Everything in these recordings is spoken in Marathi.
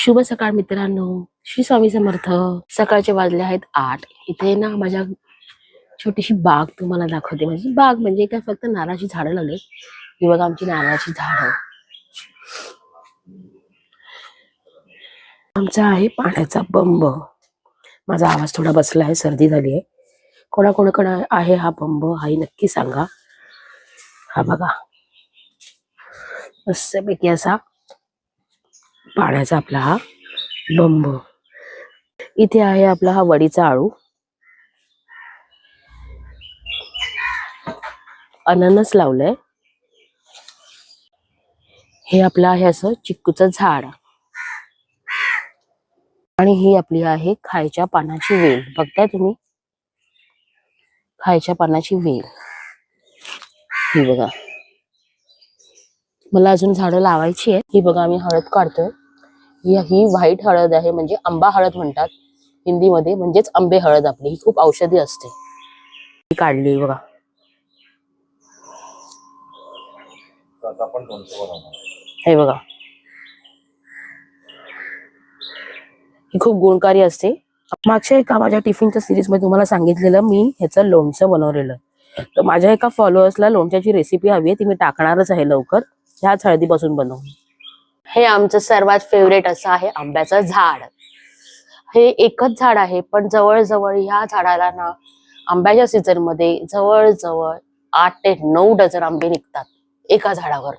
शुभ सकाळ मित्रांनो, श्री स्वामी समर्थ. सकाळचे वाजले आहेत 8. इथे ना माझ्या छोटीशी बाग तुम्हाला दाखवते. माझी बाग म्हणजे काय, फक्त नारळाची झाडं लावले. ही बघा आमची नारळाची झाडं. आमचा आहे पाण्याचा बंब. माझा आवाज थोडा बसला आहे, सर्दी झाली आहे. कोणाकोणाकडे आहे हा बंब, हाही नक्की सांगा. हा बघा, मस्तपैकी असा पाण्याचा आपला हा बंब. इथे आहे आपला हा वडीचा आळू, अननस लावलंय. हे आपलं आहे असं चिक्कूचं झाड, आणि ही आपली आहे खायच्या पानाची वेल. बघताय तुम्ही, खायच्या पानाची वेल ही बघा. मला अजून झाडं लावायची आहे. ही बघा, आम्ही हळद काढतोय. ही व्हाईट हळद आहे, म्हणजे आंबा हळद म्हणतात हिंदीमध्ये, म्हणजेच आंबे हळद आपली. ही खूप औषधी असते. ही काढली बघा. हे बघा, ही खूप गुणकारी असते. मागच्या एका माझ्या टिफिनच्या सिरीज मध्ये तुम्हाला सांगितलेलं मी ह्याचं लोणचं बनवलेलं. तर माझ्या एका फॉलोअर्सला लोणच्याची रेसिपी हवी आहे, ती मी टाकणारच आहे लवकर. ह्याच हळदीपासून बनवून. हे आमचं सर्वात फेवरेट असं आहे आंब्याचं झाड. हे एकच झाड आहे, पण जवळजवळ ह्या झाडाला ना आंब्याच्या सीझन मध्ये जवळजवळ 8 ते 9 डझन आंबे निघतात एका झाडावर.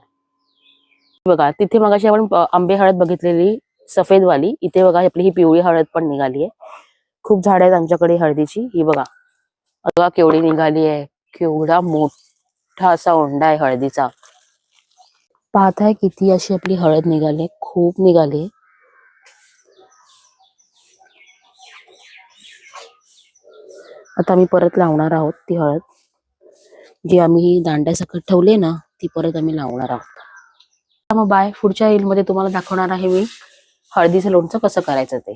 बघा, तिथे मगाशी आपण आंबे हळद बघितलेली सफेद वाली, इथे बघा आपली ही पिवळी हळद पण निघाली आहे. खूप झाड आहेत आमच्याकडे हळदीची. ही बघा, बघा केवढी निघाली आहे. केवढा मोठा असा ओंडा आहे हळदीचा. पाहताय किती अशी आपली हळद निघाली, खूप निघाली. आता आम्ही परत लावणार आहोत ती हळद, जी आम्ही दांड्यासकट ठेवली ना, ती परत आम्ही लावणार आहोत. मग बाय, पुढच्या रील मध्ये तुम्हाला दाखवणार आहे मी हळदीचं लोणचं कसं करायचं ते.